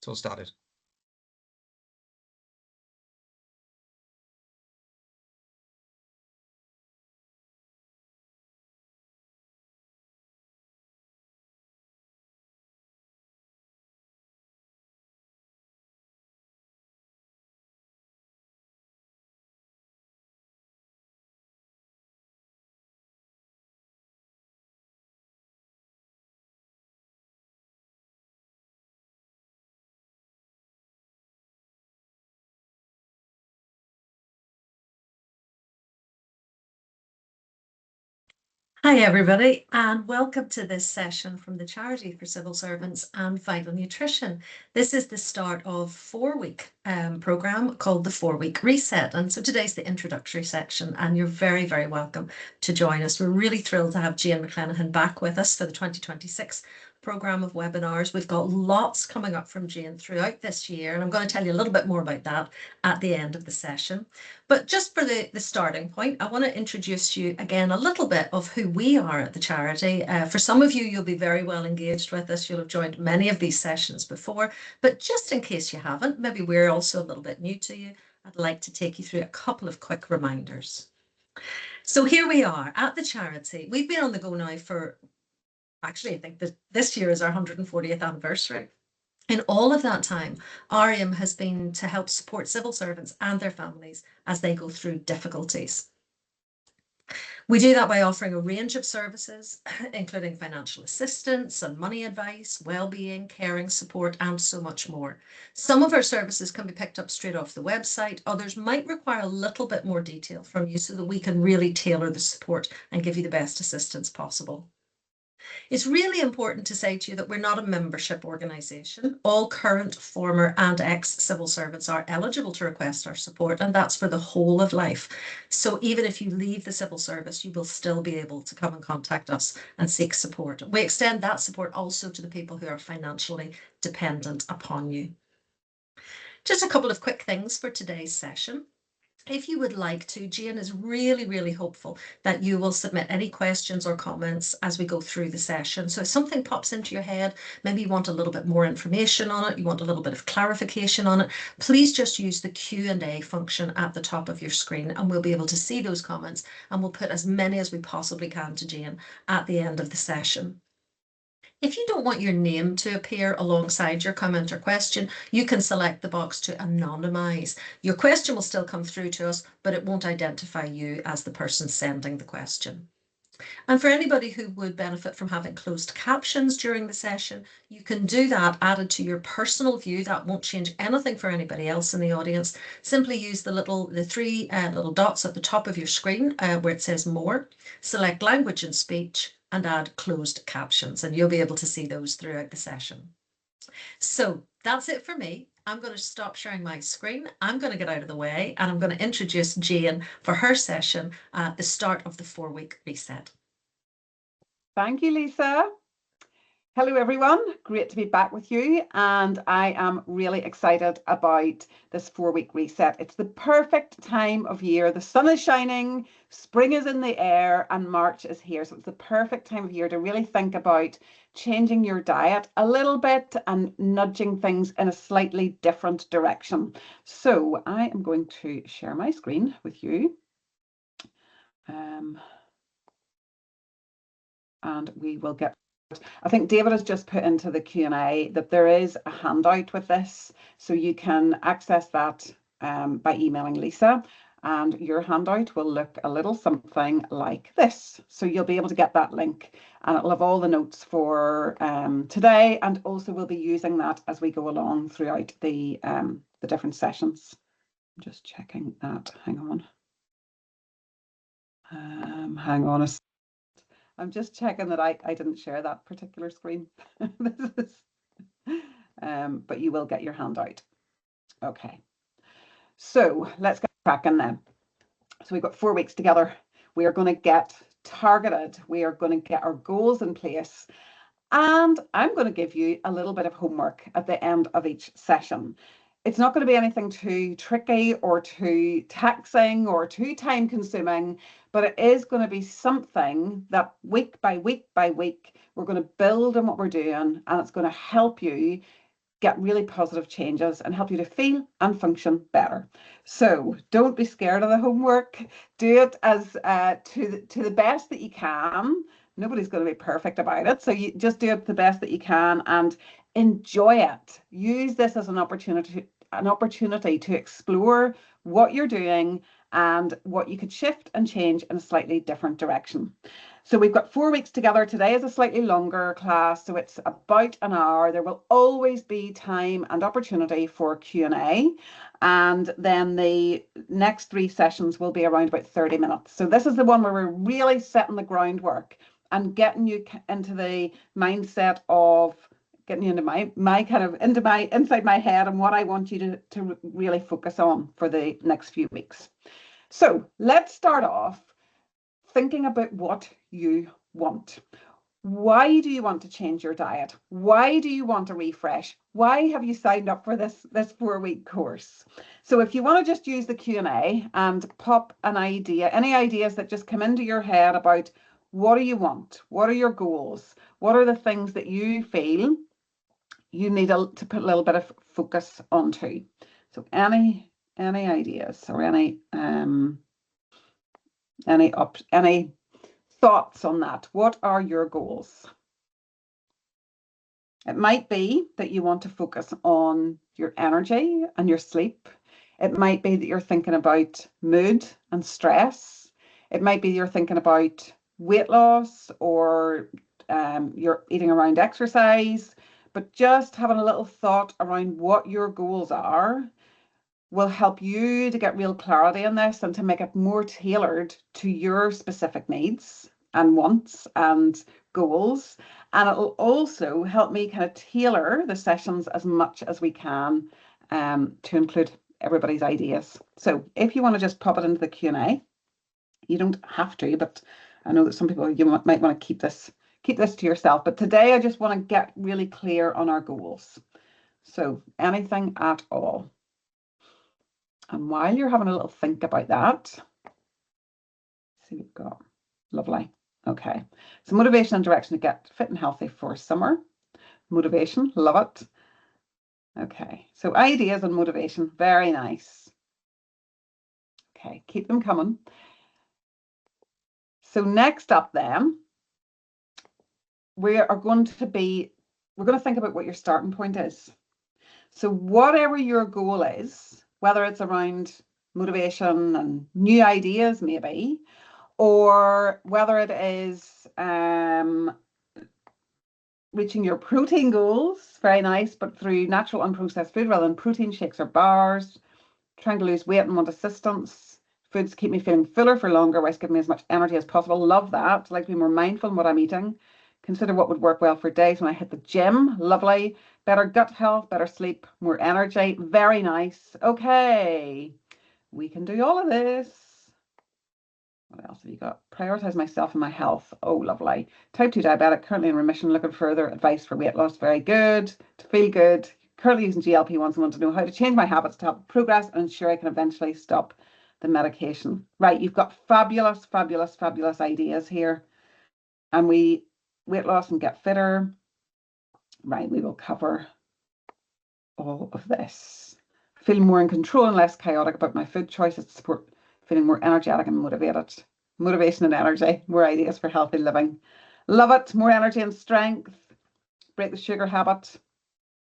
So started. Hi, everybody, and welcome to this session from the Charity for Civil Servants and Vital Nutrition. This is the start of a 4-week programme called the 4-Week Reset. And so today's the introductory section, and you're very, very welcome to join us. We're really thrilled to have Jane McClenaghan back with us for the 2026 programme of webinars. We've got lots coming up from Jane throughout this year, and I'm going to tell you a little bit more about that at the end of the session. But just for the starting point, I want to introduce you again a little bit of who we are at the charity. For some of you, you'll be very well engaged with us. You'll have joined many of these sessions before, but just in case you haven't, maybe we're also a little bit new to you, I'd like to take you through a couple of quick reminders. So here we are at the charity. We've been on the go now for, actually, I think that this year is our 140th anniversary. In all of that time, our aim has been to help support civil servants and their families as they go through difficulties. We do that by offering a range of services, including financial assistance and money advice, well-being, caring support, and so much more. Some of our services can be picked up straight off the website. Others might require a little bit more detail from you so that we can really tailor the support and give you the best assistance possible. It's really important to say to you that we're not a membership organisation. All current, former and ex-civil servants are eligible to request our support, and that's for the whole of life. So even if you leave the civil service, you will still be able to come and contact us and seek support. We extend that support also to the people who are financially dependent upon you. Just a couple of quick things for today's session. If you would like to, Jane is really, really hopeful that you will submit any questions or comments as we go through the session. So if something pops into your head, maybe you want a little bit more information on it, you want a little bit of clarification on it, please just use the Q&A function at the top of your screen and we'll be able to see those comments and we'll put as many as we possibly can to Jane at the end of the session. If you don't want your name to appear alongside your comment or question, you can select the box to anonymize. Your question will still come through to us, but it won't identify you as the person sending the question. And for anybody who would benefit from having closed captions during the session, you can do that added to your personal view. That won't change anything for anybody else in the audience. Simply use the three little dots at the top of your screen where it says more, select language and speech, and add closed captions, and you'll be able to see those throughout the session. So that's it for me. I'm going to stop sharing my screen. I'm going to get out of the way and I'm going to introduce Jane for her session at the start of the 4-week reset. Thank you, Lisa. Hello, everyone. Great to be back with you. And I am really excited about this 4-week reset. It's the perfect time of year. The sun is shining, spring is in the air, and March is here. So it's the perfect time of year to really think about changing your diet a little bit and nudging things in a slightly different direction. So I am going to share my screen with you. And we will get, I think David has just put into the Q&A that there is a handout with this, so you can access that by emailing Lisa, and your handout will look a little something like this. So you'll be able to get that link and it'll have all the notes for today, and also we'll be using that as we go along throughout the different sessions. I'm just checking that. Hang on. Hang on a second. I'm just checking that I didn't share that particular screen. But you will get your handout. Okay, so let's get cracking then. So we've got 4 weeks together. We are going to get targeted. We are going to get our goals in place. And I'm going to give you a little bit of homework at the end of each session. It's not going to be anything too tricky or too taxing or too time consuming, but it is going to be something that week by week by week, we're going to build on what we're doing, and it's going to help you get really positive changes and help you to feel and function better. So don't be scared of the homework. Do it as to the best that you can. Nobody's going to be perfect about it. So you just do it the best that you can and enjoy it. Use this as an opportunity to explore what you're doing and what you could shift and change in a slightly different direction. So we've got 4 weeks together. Today is a slightly longer class, so it's about an hour. There will always be time and opportunity for Q&A. And then the next 3 sessions will be around about 30 minutes. So this is the one where we're really setting the groundwork and getting you into the mindset of getting you into inside my head and what I want you to really focus on for the next few weeks. So let's start off thinking about what you want. Why do you want to change your diet? Why do you want to refresh? Why have you signed up for this 4-week course? So if you want to just use the Q&A and pop an idea, any ideas that just come into your head about what do you want? What are your goals? What are the things that you feel you need to put a little bit of focus onto? So any ideas or any thoughts on that? What are your goals? It might be that you want to focus on your energy and your sleep. It might be that you're thinking about mood and stress. It might be you're thinking about weight loss or you're eating around exercise. But just having a little thought around what your goals are will help you to get real clarity in this and to make it more tailored to your specific needs and wants and goals. And it will also help me kind of tailor the sessions as much as we can to include everybody's ideas. So if you want to just pop it into the Q&A, you don't have to, but I know that some people, you might want to keep this to yourself. But today I just want to get really clear on our goals. So anything at all. And while you're having a little think about that, see what we've got. Lovely. Okay. So motivation and direction to get fit and healthy for summer. Motivation, love it. Okay. So ideas and motivation, very nice. Okay, keep them coming. So next up then, we're going to think about what your starting point is. So whatever your goal is, whether it's around motivation and new ideas maybe, or whether it is reaching your protein goals, very nice, but through natural unprocessed food rather than protein shakes or bars, trying to lose weight and want assistance, foods keep me feeling fuller for longer whilst giving me as much energy as possible. Love that. Like to be more mindful in what I'm eating. Consider what would work well for days when I hit the gym. Lovely. Better gut health, better sleep, more energy. Very nice. Okay. We can do all of this. What else have you got? Prioritize myself and my health. Oh, lovely. Type 2 diabetic, currently in remission, looking for further advice for weight loss. Very good. To feel good. Currently using GLP-1s and want to know how to change my habits to help progress and ensure I can eventually stop the medication. Right, you've got fabulous, fabulous, fabulous ideas here. And we weight loss and get fitter. Right, we will cover all of this. Feel more in control and less chaotic about my food choices to support feeling more energetic and motivated. Motivation and energy, more ideas for healthy living. Love it, more energy and strength. Break the sugar habit.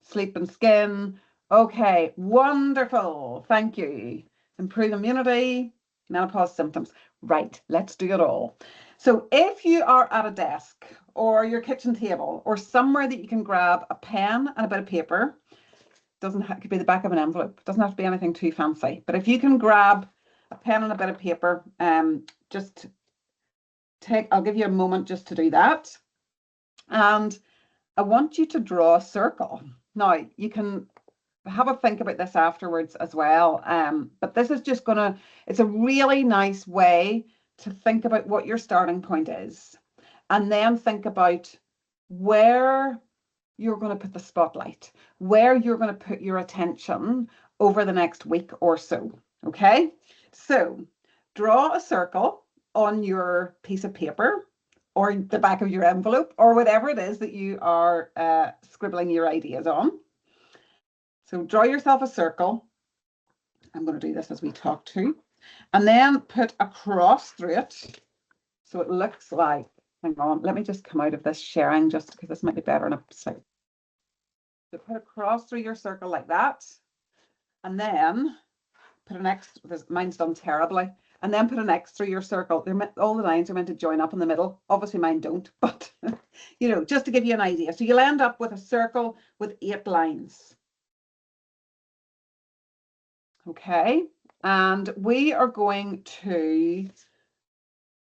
Sleep and skin. Okay, wonderful. Thank you. Improve immunity, menopause symptoms. Right, let's do it all. So if you are at a desk or your kitchen table or somewhere that you can grab a pen and a bit of paper, could be the back of an envelope, doesn't have to be anything too fancy, but if you can grab a pen and a bit of paper, I'll give you a moment just to do that. And I want you to draw a circle. Now, you can have a think about this afterwards as well. But this is just it's a really nice way to think about what your starting point is. And then think about where you're going to put the spotlight, where you're going to put your attention over the next week or so. Okay, so draw a circle on your piece of paper or the back of your envelope or whatever it is that you are scribbling your ideas on. So draw yourself a circle. I'm going to do this as we talk too. And then put a cross through it. So it looks like, hang on, let me just come out of this sharing just because this might be better on a slide. So put a cross through your circle like that. And then put an X, mine's done terribly. And then put an X through your circle. All the lines are meant to join up in the middle. Obviously mine don't, but you know, just to give you an idea. So you'll end up with a circle with 8 lines. Okay, and we are going to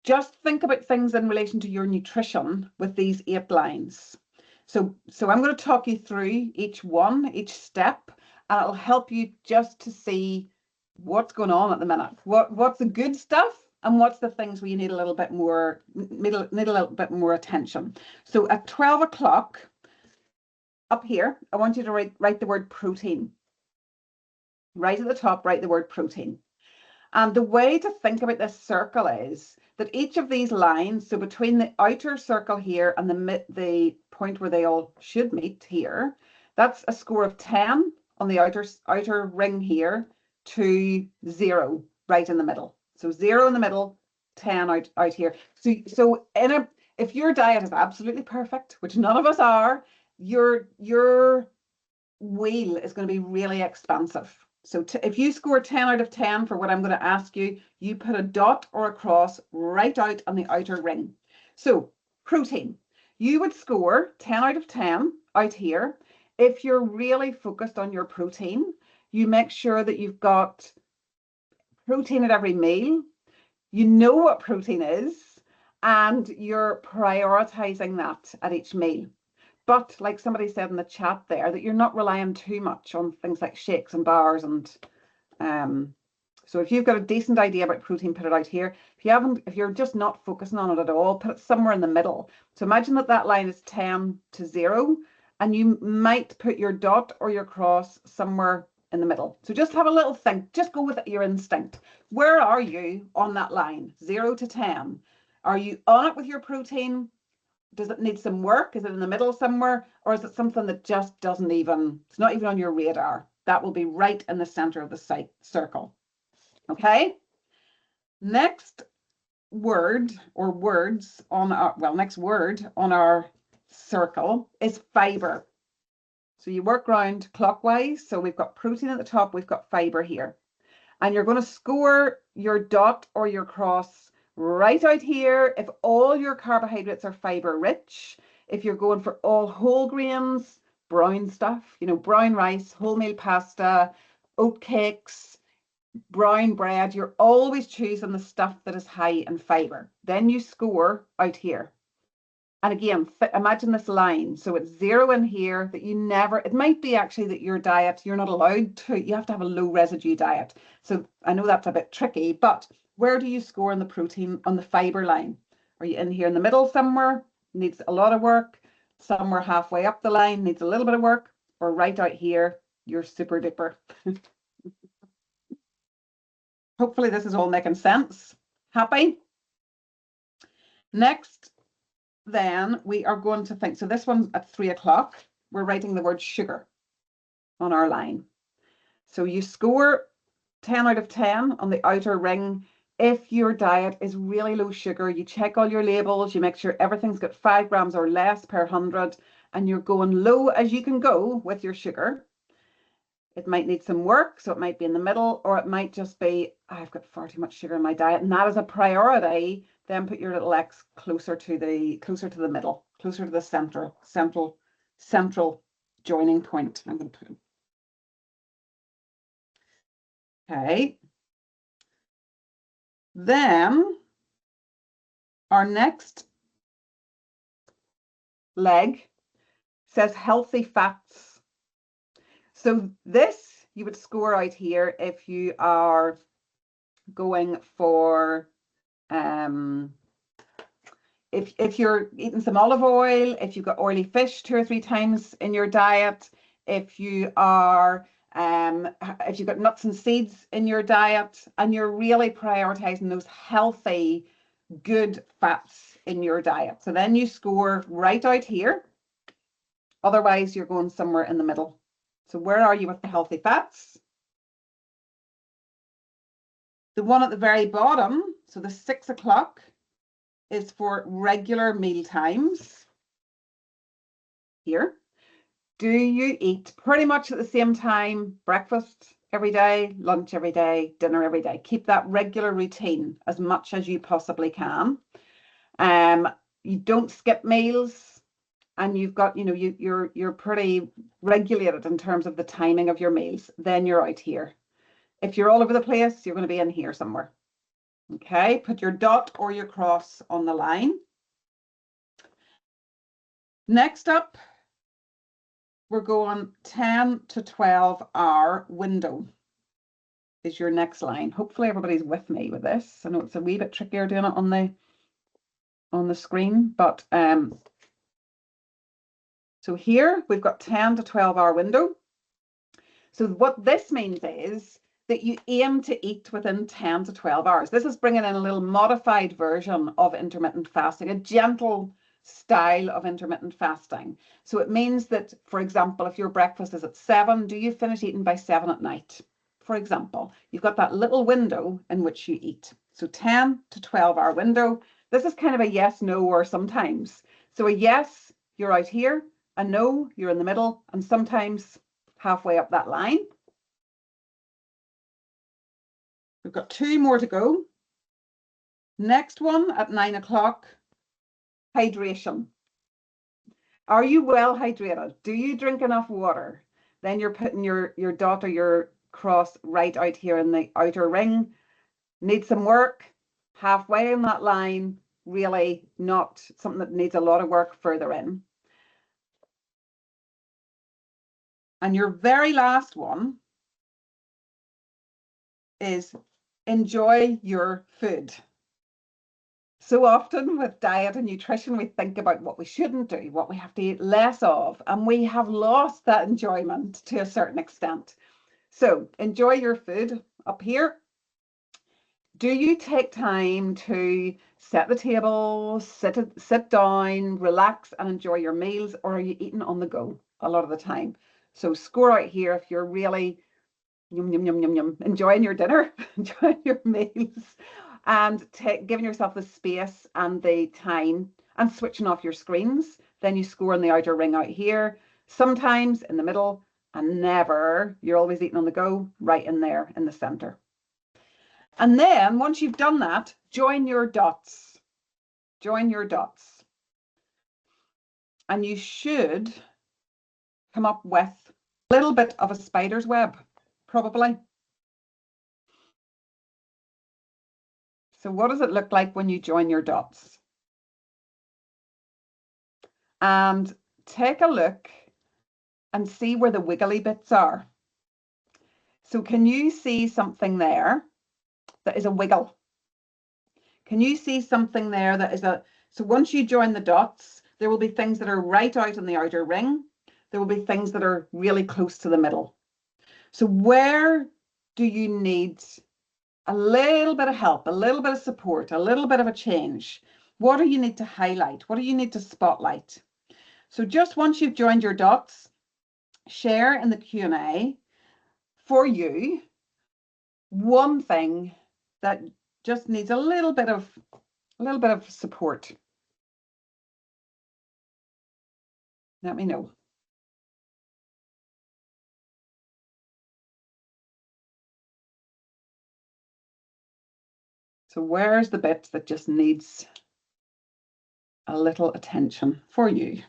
just think about things in relation to your nutrition with these 8 lines. So I'm going to talk you through each one, each step, and it'll help you just to see what's going on at the minute. What's the good stuff and what's the things where you need a little bit more, need a little bit more attention. So at 12 o'clock up here, I want you to write the word protein. Right at the top, write the word protein. And the way to think about this circle is that each of these lines, so between the outer circle here and the point where they all should meet here, that's a score of 10 on the outer ring here to 0 right in the middle. So 0 in the middle, 10 out here. So if your diet is absolutely perfect, which none of us are, your wheel is going to be really expensive. So if you score 10 out of 10 for what I'm going to ask you, you put a dot or a cross right out on the outer ring. So protein, you would score 10 out of 10 out here. If you're really focused on your protein, you make sure that you've got protein at every meal. You know what protein is, and you're prioritizing that at each meal. But like somebody said in the chat there, that you're not relying too much on things like shakes and bars. And so if you've got a decent idea about protein, put it out here. If you're just not focusing on it at all, put it somewhere in the middle. So imagine that line is 10 to 0, and you might put your dot or your cross somewhere in the middle. So just have a little think, just go with your instinct. Where are you on that line, 0 to 10? Are you on it with your protein? Does it need some work? Is it in the middle somewhere? Or is it something that just it's not even on your radar? That will be right in the center of the circle. Okay. Next word or words on next word on our circle is fiber. So you work round clockwise. So we've got protein at the top, we've got fiber here. And you're going to score your dot or your cross right out here if all your carbohydrates are fiber rich. If you're going for all whole grains, brown stuff, you know, brown rice, wholemeal pasta, oat cakes, brown bread, you're always choosing the stuff that is high in fiber. Then you score out here. And again, imagine this line. So it's 0 in here that you never, it might be actually that your diet, you're not allowed to, you have to have a low residue diet. So I know that's a bit tricky, but where do you score on the protein, on the fiber line? Are you in here in the middle somewhere? Needs a lot of work. Somewhere halfway up the line needs a little bit of work, or right out here, you're super duper. Hopefully this is all making sense. Happy? Next, then we are going to think, so this one's at 3 o'clock, we're writing the word sugar on our line. So you score 10 out of 10 on the outer ring. If your diet is really low sugar, you check all your labels, you make sure everything's got 5 grams or less per 100, and you're going low as you can go with your sugar. It might need some work, so it might be in the middle, or it might just be, I've got far too much sugar in my diet, and that is a priority. Then put your little X closer to the middle, closer to the central joining point. I'm going to put. Okay. Then our next leg says healthy fats. So this you would score out here if you are going for if you're eating some olive oil, if you've got oily fish 2 or 3 times in your diet, if you are if you've got nuts and seeds in your diet, and you're really prioritizing those healthy, good fats in your diet. So then you score right out here. Otherwise, you're going somewhere in the middle. So where are you with the healthy fats? The one at the very bottom, so the 6 o'clock, is for regular meal times. Here. Do you eat pretty much at the same time, breakfast every day, lunch every day, dinner every day? Keep that regular routine as much as you possibly can. You don't skip meals, and you've got, you're pretty regulated in terms of the timing of your meals. Then you're out here. If you're all over the place, you're going to be in here somewhere. Okay, put your dot or your cross on the line. Next up, we're going 10 to 12 hour window is your next line. Hopefully everybody's with me with this. I know it's a wee bit trickier doing it on the screen, but so here we've got 10 to 12 hour window. So what this means is that you aim to eat within 10 to 12 hours. This is bringing in a little modified version of intermittent fasting, a gentle style of intermittent fasting. So it means that, for example, if your breakfast is at 7, do you finish eating by 7 at night? For example, you've got that little window in which you eat. So 10 to 12 hour window. This is kind of a yes, no, or sometimes. So a yes, you're out here. A no, you're in the middle, and sometimes halfway up that line. We've got 2 more to go. Next one at 9 o'clock, hydration. Are you well hydrated? Do you drink enough water? Then you're putting your dot or your cross right out here in the outer ring. Need some work. Halfway in that line, really not something that needs a lot of work further in. And your very last one is enjoy your food. So often with diet and nutrition, we think about what we shouldn't do, what we have to eat less of, and we have lost that enjoyment to a certain extent. So enjoy your food up here. Do you take time to set the table, sit down, relax and enjoy your meals, or are you eating on the go a lot of the time? So score out here if you're really yum, yum, yum, yum, yum, enjoying your dinner, enjoying your meals, and giving yourself the space and the time and switching off your screens. Then you score in the outer ring out here, sometimes in the middle, and never, you're always eating on the go, right in there in the center. And then once you've done that, join your dots. Join your dots. And you should come up with a little bit of a spider's web, probably. So what does it look like when you join your dots? And take a look and see where the wiggly bits are. So can you see something there that is a wiggle? Can you see something there that is so once you join the dots, there will be things that are right out in the outer ring. There will be things that are really close to the middle. So where do you need a little bit of help, a little bit of support, a little bit of a change? What do you need to highlight? What do you need to spotlight? So just once you've joined your dots, share in the Q&A for you one thing that just needs a little bit of support. Let me know. So where's the bit that just needs a little attention for you?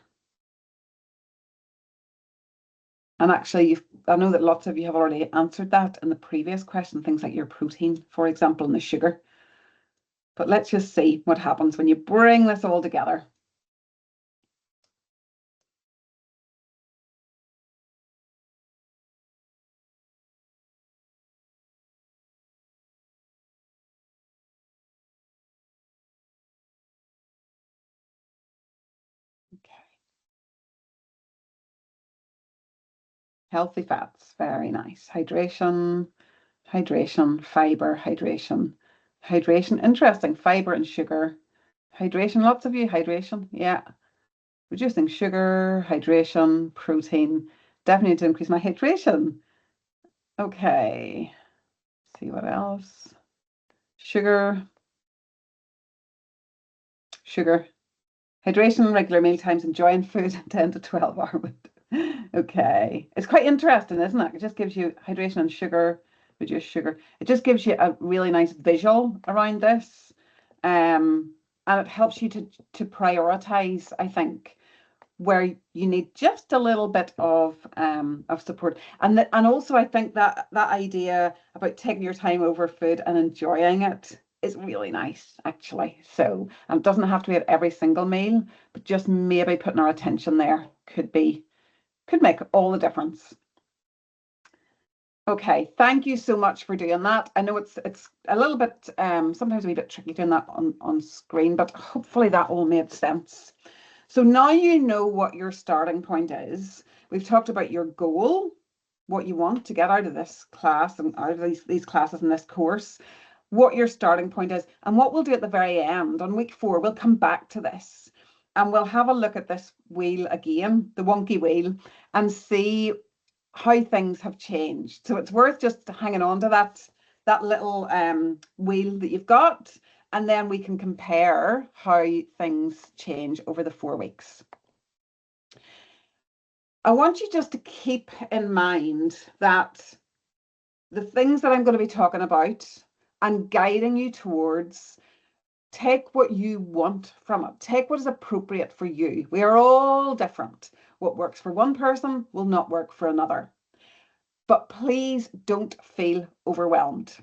And actually, I know that lots of you have already answered that in the previous question, things like your protein, for example, and the sugar. But let's just see what happens when you bring this all together. Okay. Healthy fats, very nice. Hydration, hydration, fiber, hydration, hydration. Interesting, fiber and sugar. Hydration, lots of you, hydration, yeah. Reducing sugar, hydration, protein, Definitely need to increase my hydration. Okay, see what else. Sugar. Hydration, regular meal times, enjoying food, 10 to 12 hour window. Okay. It's quite interesting, isn't it? It just gives you hydration and sugar, reduce sugar. It just gives you a really nice visual around this. And it helps you to prioritize, I think, where you need just a little bit of support. And also I think that idea about taking your time over food and enjoying it is really nice, actually. So it doesn't have to be at every single meal, but just maybe putting our attention there could make all the difference. Okay, thank you so much for doing that. I know it's a little bit sometimes a wee bit tricky doing that on screen, but hopefully that all made sense. So now you know what your starting point is. We've talked about your goal, what you want to get out of this class and out of these classes in this course, what your starting point is, and what we'll do at the very end on week 4, we'll come back to this and we'll have a look at this wheel again, the wonky wheel, and see how things have changed. So it's worth just hanging on to that little wheel that you've got, and then we can compare how things change over the 4 weeks. I want you just to keep in mind that the things that I'm going to be talking about and guiding you towards, take what you want from it. Take what is appropriate for you. We are all different. What works for one person will not work for another. But please don't feel overwhelmed.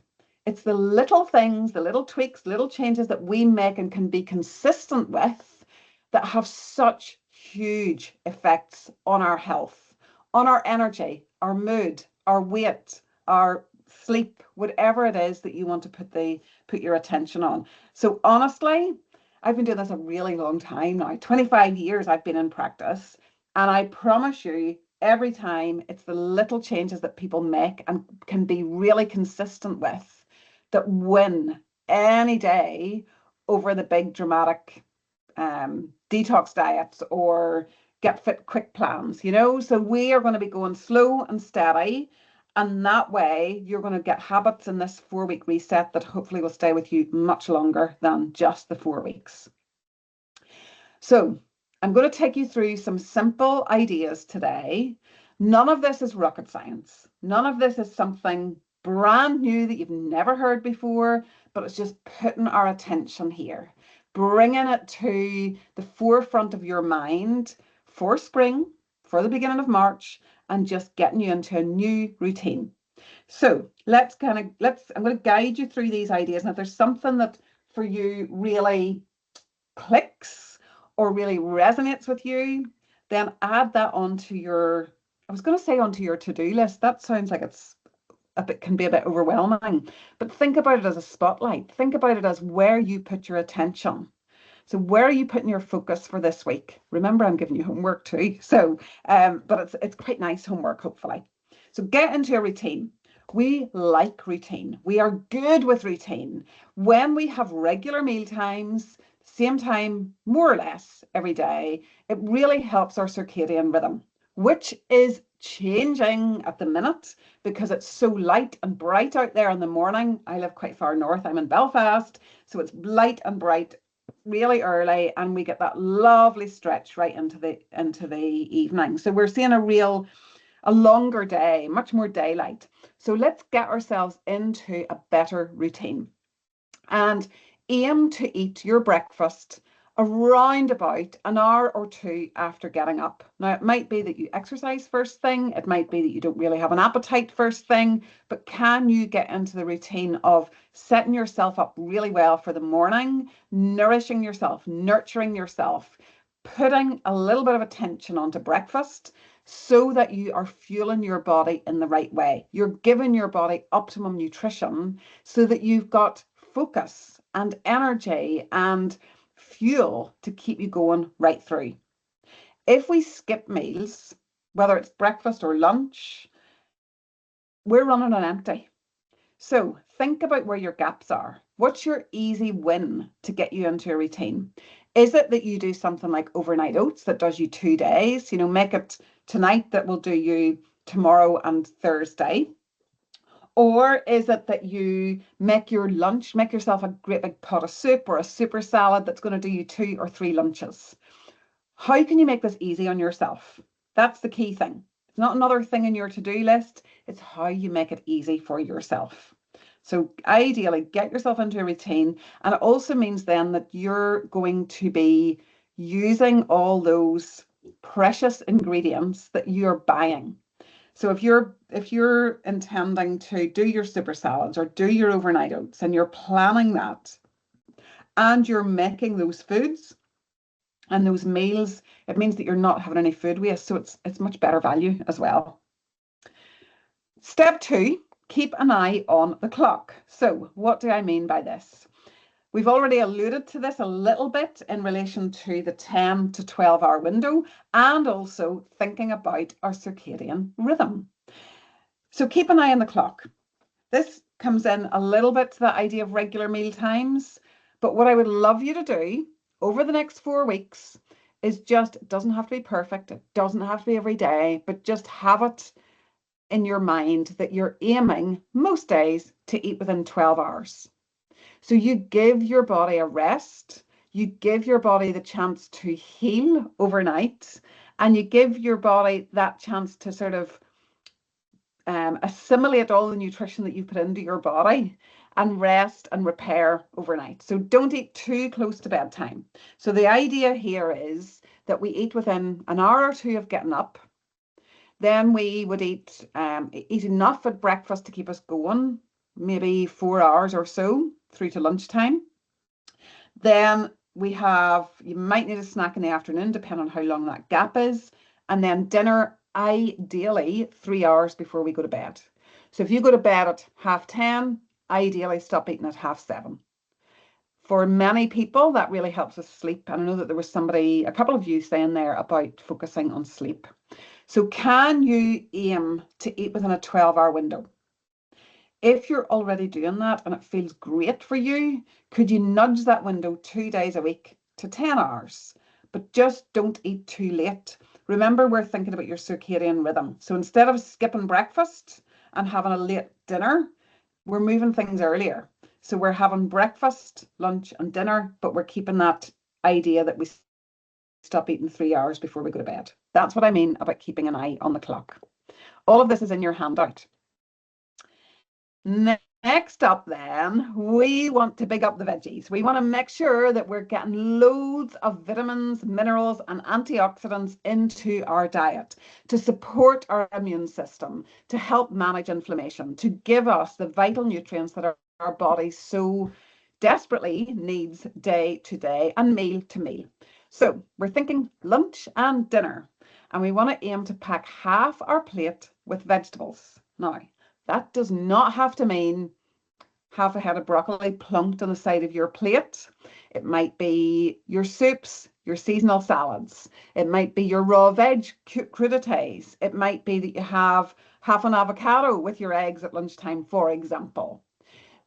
It's the little things, the little tweaks, little changes that we make and can be consistent with that have such huge effects on our health, on our energy, our mood, our weight, our sleep, whatever it is that you want to put your attention on. So honestly, I've been doing this a really long time now. 25 years I've been in practice, and I promise you, every time it's the little changes that people make and can be really consistent with that win any day over the big dramatic detox diets or get fit quick plans, So we are going to be going slow and steady, and that way you're going to get habits in this 4-week reset that hopefully will stay with you much longer than just the 4 weeks. So I'm going to take you through some simple ideas today. None of this is rocket science. None of this is something brand new that you've never heard before, but it's just putting our attention here, bringing it to the forefront of your mind for spring, for the beginning of March, and just getting you into a new routine. So I'm going to guide you through these ideas. And if there's something that for you really clicks or really resonates with you, then add that onto your, I was going to say onto your to-do list. That sounds like can be a bit overwhelming, but think about it as a spotlight. Think about it as where you put your attention. So where are you putting your focus for this week? Remember, I'm giving you homework too. So, but it's quite nice homework, hopefully. So get into a routine. We like routine. We are good with routine. When we have regular meal times, same time, more or less every day, it really helps our circadian rhythm, which is changing at the minute because it's so light and bright out there in the morning. I live quite far north. I'm in Belfast, so it's light and bright really early, and we get that lovely stretch right into the evening. So we're seeing a longer day, much more daylight. So let's get ourselves into a better routine and aim to eat your breakfast around about an hour or 2 after getting up. Now, it might be that you exercise first thing. It might be that you don't really have an appetite first thing, but can you get into the routine of setting yourself up really well for the morning, nourishing yourself, nurturing yourself, putting a little bit of attention onto breakfast so that you are fueling your body in the right way. You're giving your body optimum nutrition so that you've got focus and energy and fuel to keep you going right through. If we skip meals, whether it's breakfast or lunch, we're running on empty. So think about where your gaps are. What's your easy win to get you into a routine? Is it that you do something like overnight oats that does you 2 days? Make it tonight that will do you tomorrow and Thursday? Or is it that you make your lunch, make yourself a great big pot of soup or a super salad that's going to do you 2 or 3 lunches? How can you make this easy on yourself? That's the key thing. It's not another thing in your to-do list. It's how you make it easy for yourself. So ideally, get yourself into a routine. And it also means then that you're going to be using all those precious ingredients that you're buying. So if you're intending to do your super salads or do your overnight oats and you're planning that and you're making those foods and those meals, it means that you're not having any food waste. So it's much better value as well. Step 2, keep an eye on the clock. So what do I mean by this? We've already alluded to this a little bit in relation to the 10 to 12 hour window and also thinking about our circadian rhythm. So keep an eye on the clock. This comes in a little bit to the idea of regular meal times, but what I would love you to do over the next 4 weeks is just, it doesn't have to be perfect, it doesn't have to be every day, but just have it in your mind that you're aiming most days to eat within 12 hours. So you give your body a rest, you give your body the chance to heal overnight, and you give your body that chance to sort of assimilate all the nutrition that you put into your body and rest and repair overnight. So don't eat too close to bedtime. So the idea here is that we eat within an hour or two of getting up. Then we would eat enough at breakfast to keep us going, maybe 4 hours or so through to lunchtime. Then you might need a snack in the afternoon, depending on how long that gap is. And then dinner, ideally 3 hours before we go to bed. So if you go to bed at 10:30, ideally stop eating at 7:30. For many people, that really helps with sleep. And I know that there was a couple of you saying there about focusing on sleep. So can you aim to eat within a 12-hour window? If you're already doing that and it feels great for you, could you nudge that window 2 days a week to 10 hours? But just don't eat too late. Remember, we're thinking about your circadian rhythm. So instead of skipping breakfast and having a late dinner, we're moving things earlier. So we're having breakfast, lunch, and dinner, but we're keeping that idea that we stop eating 3 hours before we go to bed. That's what I mean about keeping an eye on the clock. All of this is in your handout. Next up then, we want to big up the veggies. We want to make sure that we're getting loads of vitamins, minerals, and antioxidants into our diet to support our immune system, to help manage inflammation, to give us the vital nutrients that our body so desperately needs day to day and meal to meal. So we're thinking lunch and dinner, and we want to aim to pack half our plate with vegetables. Now, that does not have to mean half a head of broccoli plunked on the side of your plate. It might be your soups, your seasonal salads. It might be your raw veg crudités. It might be that you have half an avocado with your eggs at lunchtime, for example.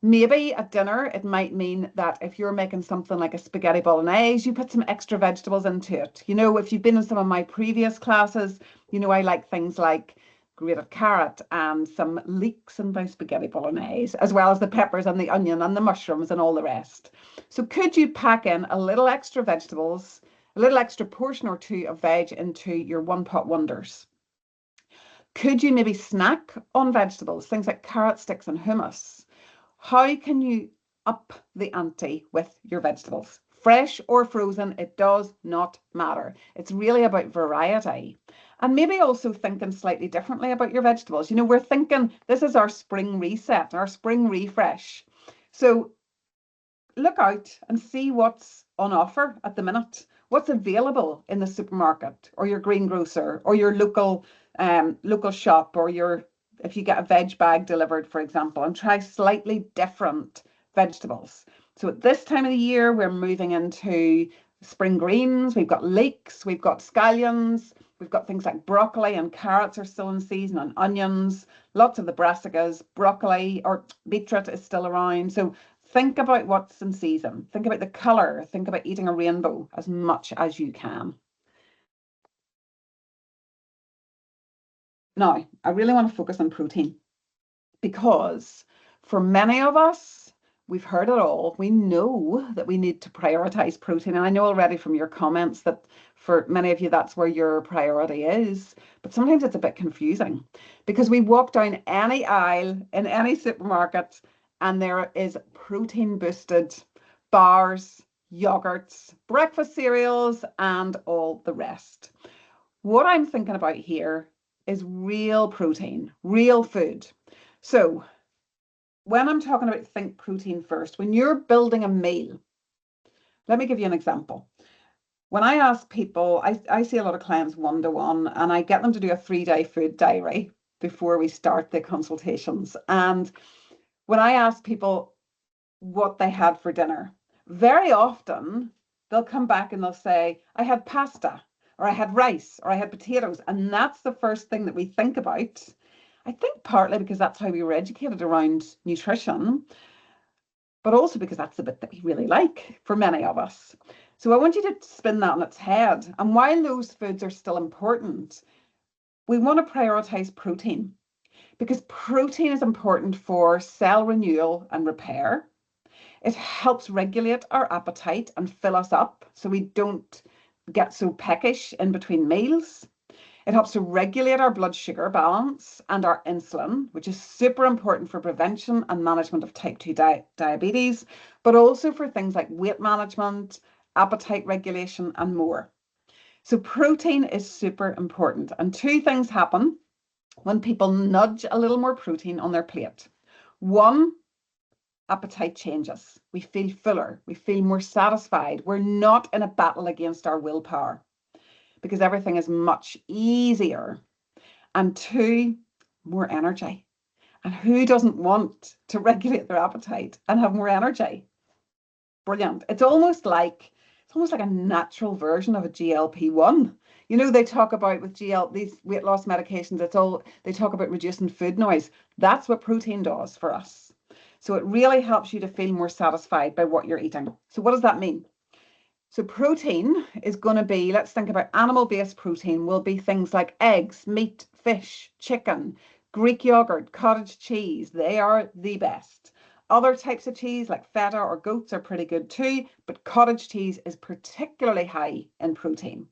Maybe at dinner, it might mean that if you're making something like a spaghetti bolognese, you put some extra vegetables into it. You know, if you've been in some of my previous classes, you know, I like things like grated carrot and some leeks in my spaghetti bolognese, as well as the peppers and the onion and the mushrooms and all the rest. So could you pack in a little extra vegetables, a little extra portion or two of veg into your one pot wonders? Could you maybe snack on vegetables, things like carrot sticks and hummus? How can you up the ante with your vegetables? Fresh or frozen, it does not matter. It's really about variety. And maybe also thinking slightly differently about your vegetables. You know, we're thinking this is our spring reset, our spring refresh. So look out and see what's on offer at the minute. What's available in the supermarket or your greengrocer or your local shop, or if you get a veg bag delivered, for example, and try slightly different vegetables. So at this time of the year, we're moving into spring greens. We've got leeks, we've got scallions, we've got things like broccoli and carrots are still in season, and onions, lots of the brassicas, broccoli or beetroot is still around. So think about what's in season. Think about the color. Think about eating a rainbow as much as you can. Now, I really want to focus on protein because for many of us, we've heard it all. We know that we need to prioritize protein. And I know already from your comments that for many of you, that's where your priority is. But sometimes it's a bit confusing because we walk down any aisle in any supermarket and there is protein boosted bars, yogurts, breakfast cereals, and all the rest. What I'm thinking about here is real protein, real food. So when I'm talking about think protein first, when you're building a meal, let me give you an example. When I ask people, I see a lot of clients one-to-one, and I get them to do a 3-day food diary before we start the consultations. And when I ask people what they had for dinner, very often they'll come back and they'll say, I had pasta, or I had rice, or I had potatoes. And that's the first thing that we think about. I think partly because that's how we were educated around nutrition, but also because that's the bit that we really like for many of us. So I want you to spin that on its head. And while those foods are still important, we want to prioritize protein because protein is important for cell renewal and repair. It helps regulate our appetite and fill us up so we don't get so peckish in between meals. It helps to regulate our blood sugar balance and our insulin, which is super important for prevention and management of type 2 diabetes, but also for things like weight management, appetite regulation, and more. So protein is super important. And two things happen when people nudge a little more protein on their plate. One, appetite changes. We feel fuller. We feel more satisfied. We're not in a battle against our willpower because everything is much easier. And two, more energy. And who doesn't want to regulate their appetite and have more energy? Brilliant. It's almost like a natural version of a GLP-1. You know, they talk about with these weight loss medications, they talk about reducing food noise. That's what protein does for us. So it really helps you to feel more satisfied by what you're eating. So what does that mean? So protein is going to be, let's think about animal-based protein, will be things like eggs, meat, fish, chicken, Greek yogurt, cottage cheese. They are the best. Other types of cheese like feta or goats are pretty good too, but cottage cheese is particularly high in protein.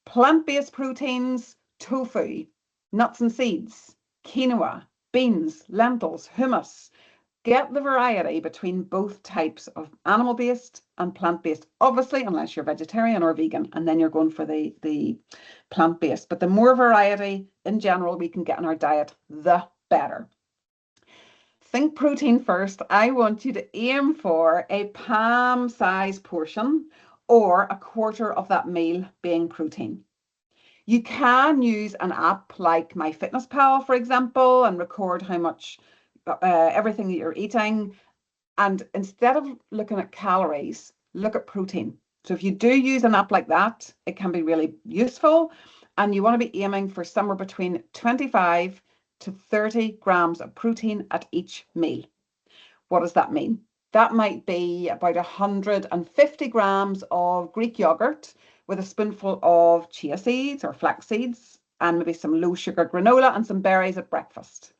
Plant-based proteins, tofu, nuts and seeds, quinoa, beans, lentils, hummus. Get the variety between both types of animal-based and plant-based, obviously, unless you're vegetarian or vegan, and then you're going for the plant-based. But the more variety in general we can get in our diet, the better. Think protein first. I want you to aim for a palm-size portion or a quarter of that meal being protein. You can use an app like MyFitnessPal, for example, and record how much everything that you're eating. And instead of looking at calories, look at protein. So if you do use an app like that, it can be really useful. And you want to be aiming for somewhere between 25 to 30 grams of protein at each meal. What does that mean? That might be about 150 grams of Greek yogurt with a spoonful of chia seeds or flax seeds and maybe some low sugar granola and some berries at breakfast.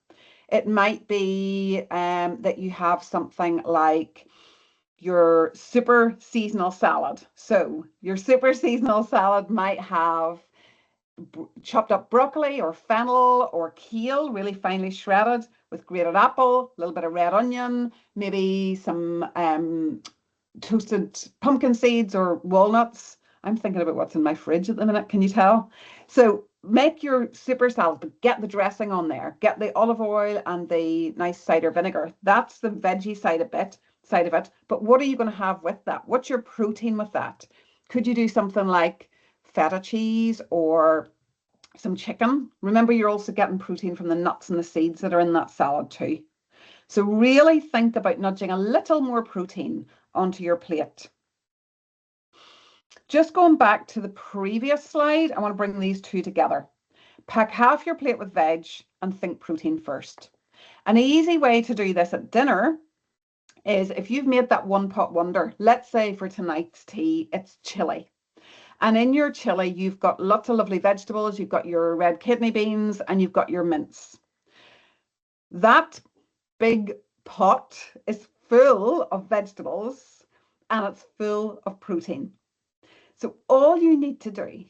It might be that you have something like your super seasonal salad. So your super seasonal salad might have chopped up broccoli or fennel or kale, really finely shredded with grated apple, a little bit of red onion, maybe some toasted pumpkin seeds or walnuts. I'm thinking about what's in my fridge at the minute. Can you tell? So make your super salad, but get the dressing on there. Get the olive oil and the nice cider vinegar. That's the veggie side of it. But what are you going to have with that? What's your protein with that? Could you do something like feta cheese or some chicken? Remember, you're also getting protein from the nuts and the seeds that are in that salad too. So really think about nudging a little more protein onto your plate. Just going back to the previous slide, I want to bring these two together. Pack half your plate with veg and think protein first. An easy way to do this at dinner is if you've made that one pot wonder, let's say for tonight's tea, it's chili. And in your chili, you've got lots of lovely vegetables. You've got your red kidney beans and you've got your mince. That big pot is full of vegetables and it's full of protein. So all you need to do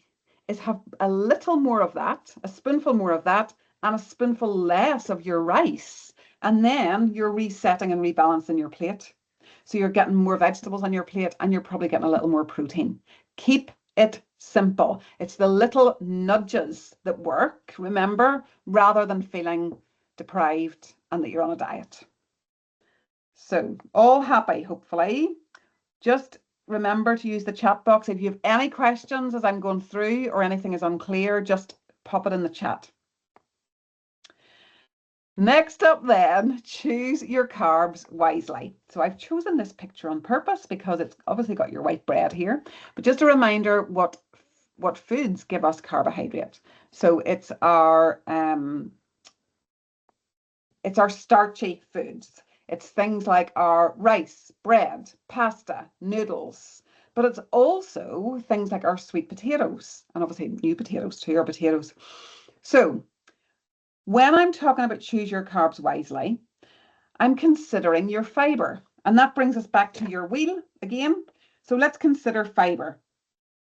is have a little more of that, a spoonful more of that, and a spoonful less of your rice. And then you're resetting and rebalancing your plate. So you're getting more vegetables on your plate and you're probably getting a little more protein. Keep it simple. It's the little nudges that work, remember, rather than feeling deprived and that you're on a diet. So all happy, hopefully. Just remember to use the chat box. If you have any questions as I'm going through or anything is unclear, just pop it in the chat. Next up then, choose your carbs wisely. So I've chosen this picture on purpose because it's obviously got your white bread here, but just a reminder what foods give us carbohydrate. So it's our starchy foods. It's things like our rice, bread, pasta, noodles, but it's also things like our sweet potatoes and obviously new potatoes too, or potatoes. So when I'm talking about choose your carbs wisely, I'm considering your fiber. And that brings us back to your wheel again. So let's consider fiber,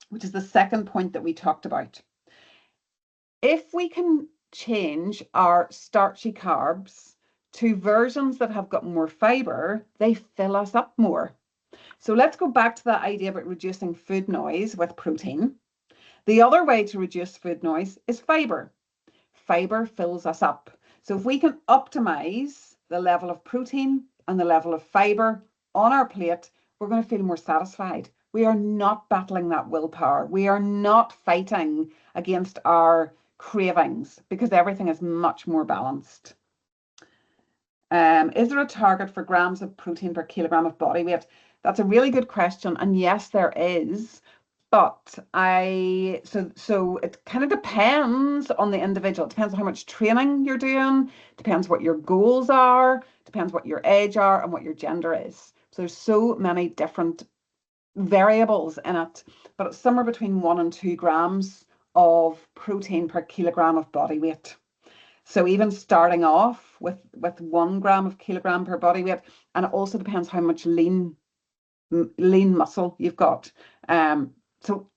which is the second point that we talked about. If we can change our starchy carbs to versions that have got more fiber, they fill us up more. So let's go back to that idea about reducing food noise with protein. The other way to reduce food noise is fiber. Fiber fills us up. So if we can optimize the level of protein and the level of fiber on our plate, we're going to feel more satisfied. We are not battling that willpower. We are not fighting against our cravings because everything is much more balanced. Is there a target for grams of protein per kilogram of body weight? That's a really good question. And yes, there is. But so it kind of depends on the individual. It depends on how much training you're doing, depends what your goals are, depends what your age are and what your gender is. So there's so many different variables in it, but it's somewhere between 1 and 2 grams of protein per kilogram of body weight. So even starting off with 1 gram of kilogram per body weight, and it also depends how much lean muscle you've got. So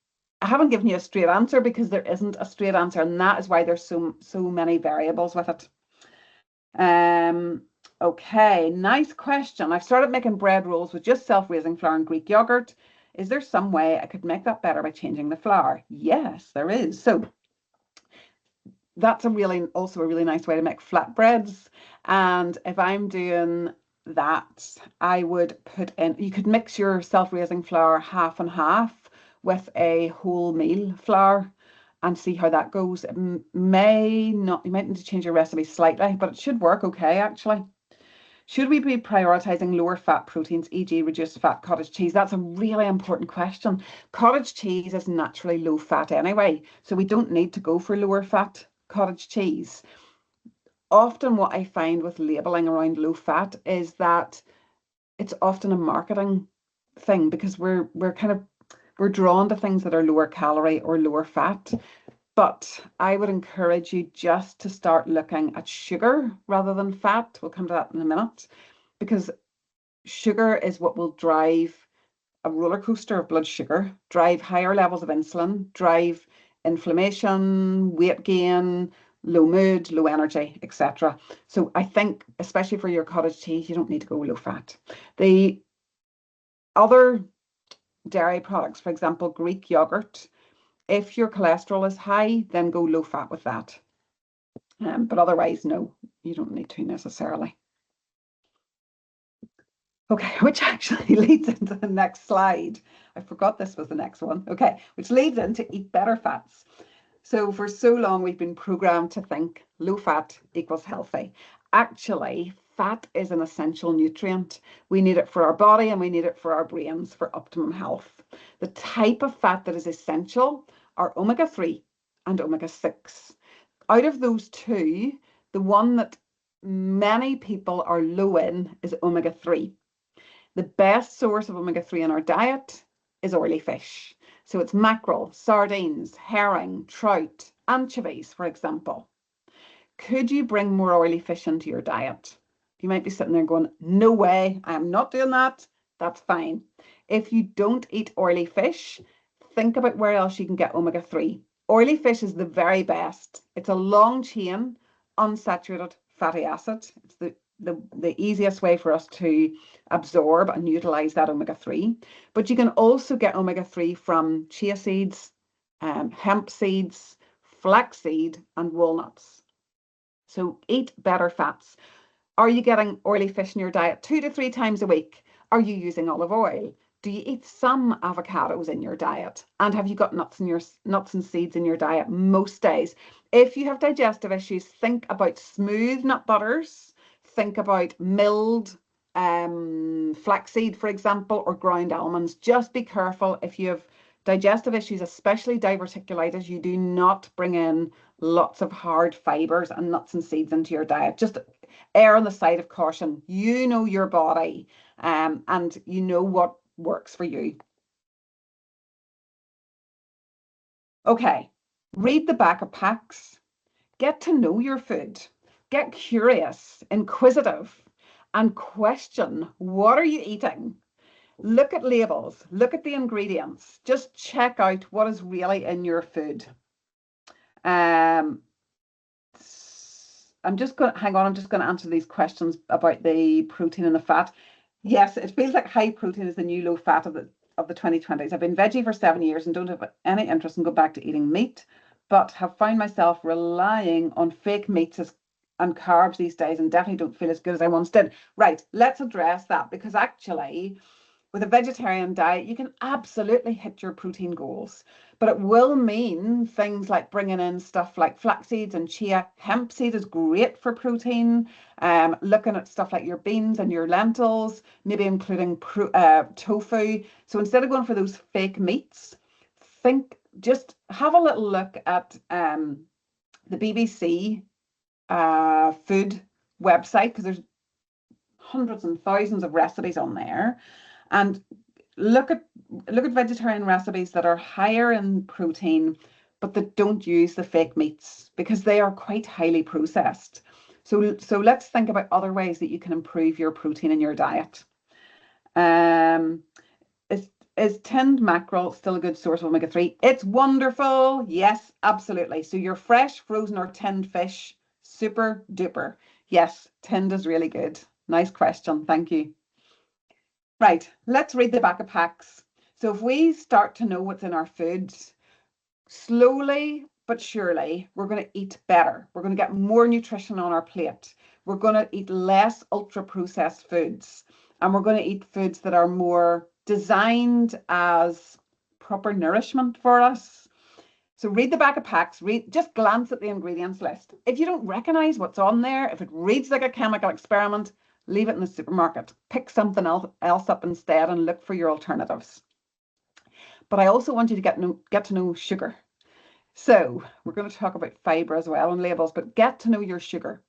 I haven't given you a straight answer because there isn't a straight answer, and that is why there's so many variables with it. Okay, nice question. I've started making bread rolls with just self-raising flour and Greek yogurt. Is there some way I could make that better by changing the flour? Yes, there is. So that's also a really nice way to make flatbreads. And if I'm doing that, I would put in, you could mix your self-raising flour half and half with a wholemeal flour and see how that goes. It may not, you might need to change your recipe slightly, but it should work okay actually. Should we be prioritizing lower fat proteins, e.g. reduced fat cottage cheese? That's a really important question. Cottage cheese is naturally low fat anyway, so we don't need to go for lower fat cottage cheese. Often what I find with labeling around low fat is that it's often a marketing thing because we're drawn to things that are lower calorie or lower fat. But I would encourage you just to start looking at sugar rather than fat. We'll come to that in a minute, because sugar is what will drive a roller coaster of blood sugar, drive higher levels of insulin, drive inflammation, weight gain, low mood, low energy, etc. So I think, especially for your cottage cheese, you don't need to go low fat. The other dairy products, for example, Greek yogurt, if your cholesterol is high, then go low fat with that. But otherwise, no, you don't need to necessarily. Okay, which actually leads into the next slide. I forgot this was the next one. Okay, which leads into eat better fats. So for so long, we've been programmed to think low fat equals healthy. Actually, fat is an essential nutrient. We need it for our body and we need it for our brains for optimum health. The type of fat that is essential are omega-3 and omega-6. Out of those two, the one that many people are low in is omega-3. The best source of omega-3 in our diet is oily fish. So it's mackerel, sardines, herring, trout, anchovies, for example. Could you bring more oily fish into your diet? You might be sitting there going, no way, I'm not doing that. That's fine. If you don't eat oily fish, think about where else you can get omega-3. Oily fish is the very best. It's a long chain, unsaturated fatty acid. It's the easiest way for us to absorb and utilize that omega-3. But you can also get omega-3 from chia seeds, hemp seeds, flaxseed, and walnuts. So eat better fats. Are you getting oily fish in your diet 2 to 3 times a week? Are you using olive oil? Do you eat some avocados in your diet? And have you got nuts and seeds in your diet most days? If you have digestive issues, think about smooth nut butters. Think about milled flaxseed, for example, or ground almonds. Just be careful if you have digestive issues, especially diverticulitis. You do not bring in lots of hard fibers and nuts and seeds into your diet. Just err on the side of caution. You know your body, and you know what works for you. Okay, read the back of packs. Get to know your food. Get curious, inquisitive, and question, what are you eating? Look at labels, look at the ingredients. Just check out what is really in your food. I'm just going to hang on. I'm just going to answer these questions about the protein and the fat. Yes, it feels like high protein is the new low fat of the 2020s. I've been veggie for 7 years and don't have any interest in going back to eating meat, but have found myself relying on fake meats and carbs these days and definitely don't feel as good as I once did. Right, let's address that, because actually with a vegetarian diet, you can absolutely hit your protein goals, but it will mean things like bringing in stuff like flax seeds and chia. Hemp seed is great for protein. Looking at stuff like your beans and your lentils, maybe including tofu. So instead of going for those fake meats, just have a little look at the BBC food website, because there's hundreds and thousands of recipes on there. And look at vegetarian recipes that are higher in protein, but that don't use the fake meats, because they are quite highly processed. So let's think about other ways that you can improve your protein in your diet. Is tinned mackerel still a good source of omega-3? It's wonderful. Yes, absolutely. So your fresh, frozen, or tinned fish, super duper. Yes, tinned is really good. Nice question. Thank you. Right, let's read the back of packs. So if we start to know what's in our foods, slowly but surely, we're going to eat better. We're going to get more nutrition on our plate. We're going to eat less ultra-processed foods. And we're going to eat foods that are more designed as proper nourishment for us. So read the back of packs, just glance at the ingredients list. If you don't recognize what's on there, if it reads like a chemical experiment, leave it in the supermarket. Pick something else up instead and look for your alternatives. But I also want you to get to know sugar. So we're going to talk about fiber as well on labels, but get to know your sugar.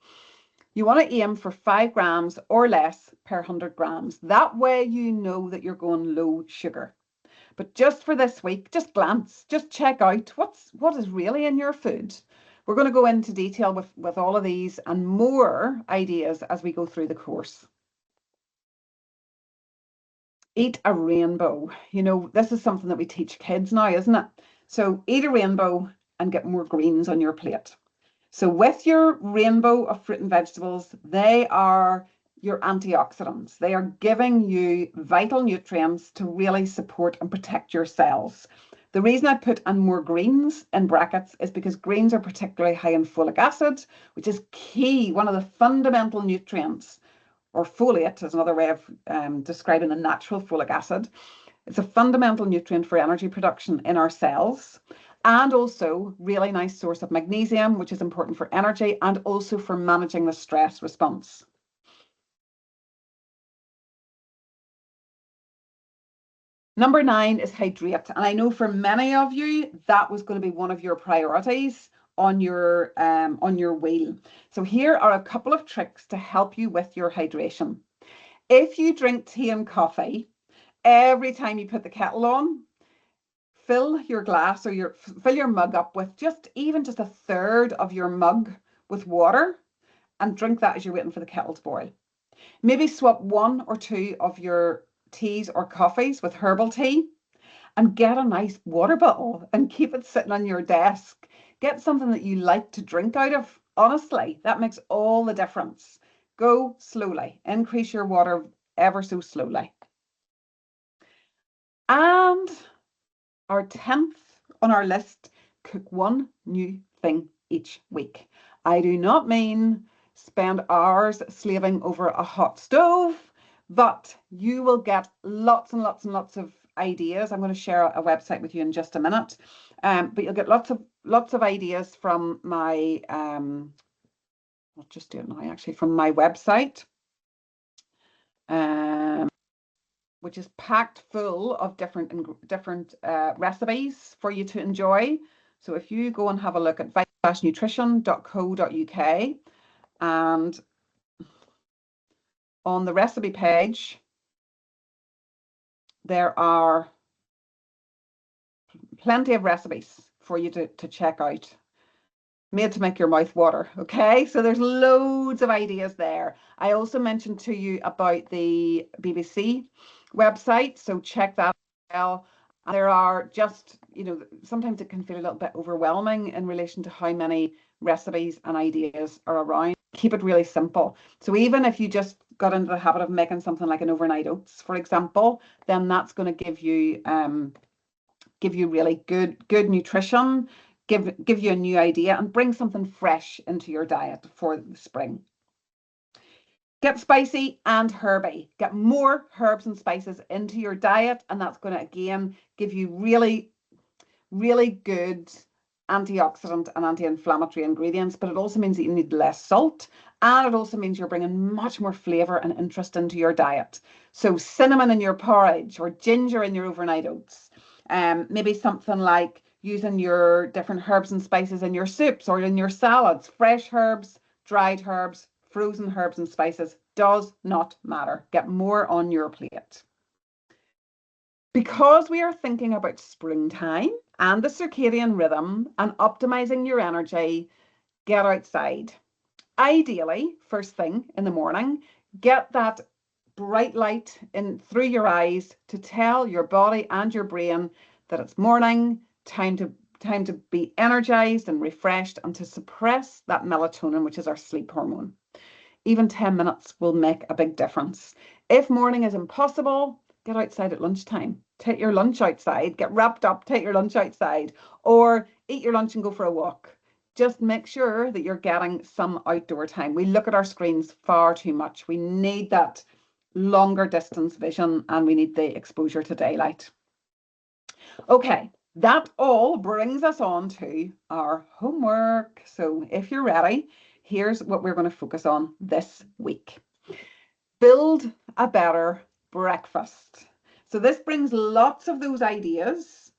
You want to aim for 5 grams or less per 100 grams. That way you know that you're going low sugar. But just for this week, just glance, just check out what is really in your food. We're going to go into detail with all of these and more ideas as we go through the course. Eat a rainbow. You know, this is something that we teach kids now, isn't it? So eat a rainbow and get more greens on your plate. So with your rainbow of fruit and vegetables, they are your antioxidants. They are giving you vital nutrients to really support and protect your cells. The reason I put "and more greens" in brackets is because greens are particularly high in folic acid, which is key, one of the fundamental nutrients, or folate is another way of describing the natural folic acid. It's a fundamental nutrient for energy production in our cells, and also really nice source of magnesium, which is important for energy and also for managing the stress response. Number 9 is hydrate. And I know for many of you, that was going to be one of your priorities on your wheel. So here are a couple of tricks to help you with your hydration. If you drink tea and coffee every time you put the kettle on, fill your glass or fill your mug up with just a third of your mug with water and drink that as you're waiting for the kettle to boil. Maybe swap 1 or 2 of your teas or coffees with herbal tea and get a nice water bottle and keep it sitting on your desk. Get something that you like to drink out of. Honestly, that makes all the difference. Go slowly. Increase your water ever so slowly. And our 10th on our list, cook one new thing each week. I do not mean spend hours slaving over a hot stove, but you will get lots and lots and lots of ideas. I'm going to share a website with you in just a minute, but you'll get lots of ideas from my I'll just do it now actually, from my website, which is packed full of different recipes for you to enjoy. So if you go and have a look at vital-nutrition.co.uk, and on the recipe page, there are plenty of recipes for you to check out, made to make your mouth water. Okay, so there's loads of ideas there. I also mentioned to you about the BBC website, so check that as well. There are just, sometimes it can feel a little bit overwhelming in relation to how many recipes and ideas are around. Keep it really simple. So even if you just got into the habit of making something like an overnight oats, for example, then that's going to give you really good nutrition, give you a new idea, and bring something fresh into your diet for the spring. Get spicy and herby. Get more herbs and spices into your diet, and that's going to again give you really, really good antioxidant and anti-inflammatory ingredients, but it also means that you need less salt, and it also means you're bringing much more flavor and interest into your diet. So cinnamon in your porridge or ginger in your overnight oats. Maybe something like using your different herbs and spices in your soups or in your salads. Fresh herbs, dried herbs, frozen herbs and spices, does not matter. Get more on your plate. Because we are thinking about springtime and the circadian rhythm and optimizing your energy, get outside. Ideally, first thing in the morning, get that bright light in through your eyes to tell your body and your brain that it's morning, time to be energized and refreshed, and to suppress that melatonin, which is our sleep hormone. Even 10 minutes will make a big difference. If morning is impossible, get outside at lunchtime. Take your lunch outside, get wrapped up, take your lunch outside, or eat your lunch and go for a walk. Just make sure that you're getting some outdoor time. We look at our screens far too much. We need that longer distance vision, and we need the exposure to daylight. Okay, that all brings us on to our homework. So if you're ready, here's what we're going to focus on this week. Build a better breakfast. So this brings lots of those ideas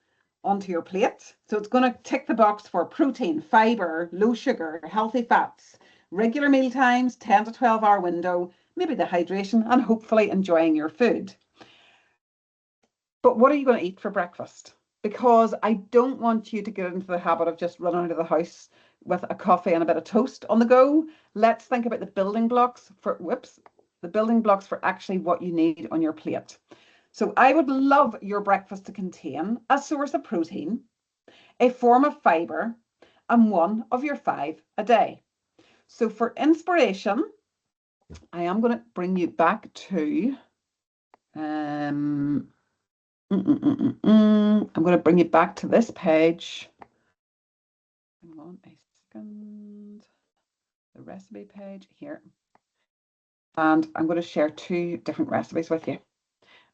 onto your plate. So it's going to tick the box for protein, fiber, low sugar, healthy fats, regular meal times, 10 to 12 hour window, maybe the hydration, and hopefully enjoying your food. But what are you going to eat for breakfast? Because I don't want you to get into the habit of just running out of the house with a coffee and a bit of toast on the go. Let's think about the building blocks for actually what you need on your plate. So I would love your breakfast to contain a source of protein, a form of fiber, and one of your 5 a day. So for inspiration, I am going to bring you back to, I'm going to bring you back to this page. Hang on a second. The recipe page here. And I'm going to share 2 different recipes with you.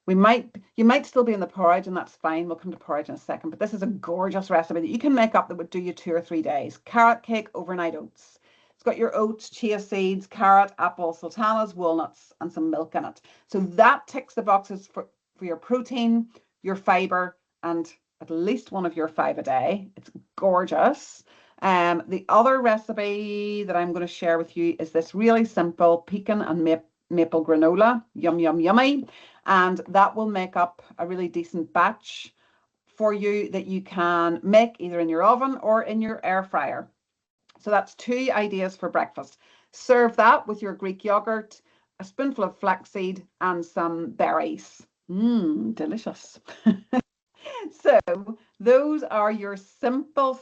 You might still be in the porridge, and that's fine. We'll come to porridge in a second, but this is a gorgeous recipe that you can make up that would do you 2 or 3 days. Carrot cake overnight oats. It's got your oats, chia seeds, carrot, apple, sultanas, walnuts, and some milk in it. So that ticks the boxes for your protein, your fiber, and at least one of your 5 a day. It's gorgeous. The other recipe that I'm going to share with you is this really simple pecan and maple granola. Yum, yum, yummy. And that will make up a really decent batch for you that you can make either in your oven or in your air fryer. So that's 2 ideas for breakfast. Serve that with your Greek yogurt, a spoonful of flaxseed, and some berries. Delicious. So those are your simple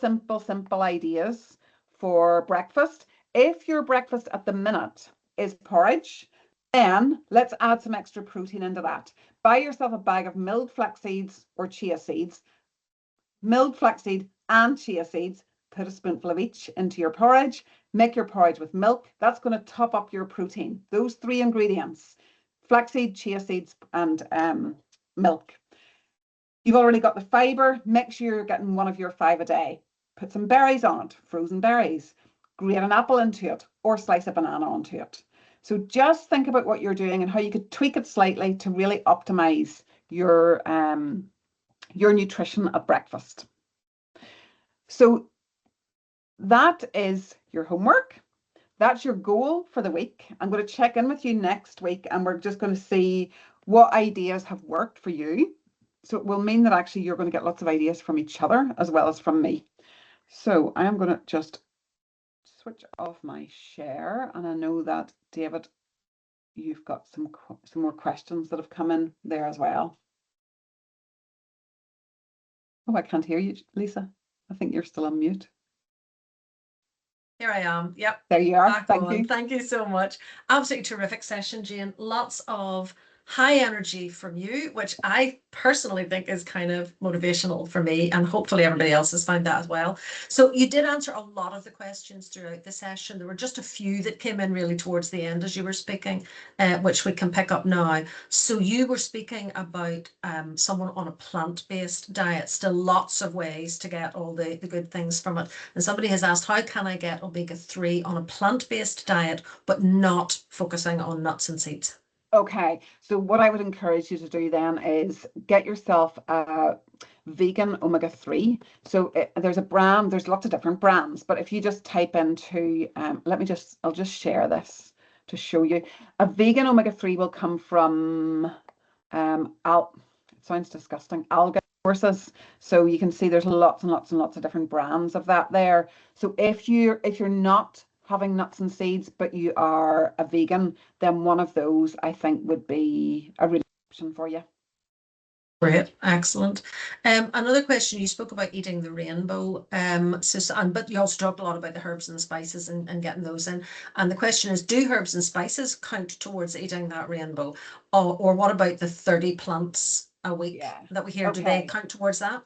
ideas for breakfast. If your breakfast at the minute is porridge, then let's add some extra protein into that. Buy yourself a bag of milled flax seeds or chia seeds. Milled flaxseed and chia seeds, put a spoonful of each into your porridge. Make your porridge with milk. That's going to top up your protein. Those 3 ingredients, flaxseed, chia seeds, and milk. You've already got the fiber. Make sure you're getting 1 of your 5 a day. Put some berries on it, frozen berries. Grate an apple into it or slice a banana onto it. So just think about what you're doing and how you could tweak it slightly to really optimize your nutrition at breakfast. So that is your homework. That's your goal for the week. I'm going to check in with you next week and we're just going to see what ideas have worked for you. So it will mean that actually you're going to get lots of ideas from each other as well as from me. So I am going to just switch off my share, and I know that David, you've got some more questions that have come in there as well. Oh, I can't hear you, Lisa. I think you're still on mute. Here I am. Yep. There you are. Back Thank on. you. Thank you so much. Absolutely terrific session, Jane. Lots of high energy from you, which I personally think is kind of motivational for me, and hopefully everybody else has found that as well. So you did answer a lot of the questions throughout the session. There were just a few that came in really towards the end as you were speaking, which we can pick up now. So you were speaking about someone on a plant-based diet, still lots of ways to get all the good things from it. And somebody has asked, how can I get omega-3 on a plant-based diet, but not focusing on nuts and seeds? Okay, so what I would encourage you to do then is get yourself a vegan omega-3. So there's a brand, there's lots of different brands, but if you just type into, I'll just share this to show you. A vegan omega-3 will come from, it sounds disgusting, algae sources. So you can see there's lots and lots and lots of different brands of that there. So if you're not having nuts and seeds, but you are a vegan, then one of those I think would be a really good option for you. Great, excellent. Another question, you spoke about eating the rainbow, but you also talked a lot about the herbs and spices and getting those in. And the question is, do herbs and spices count towards eating that rainbow? Or what about the 30 plants a week that we hear? Okay. Do they count towards that?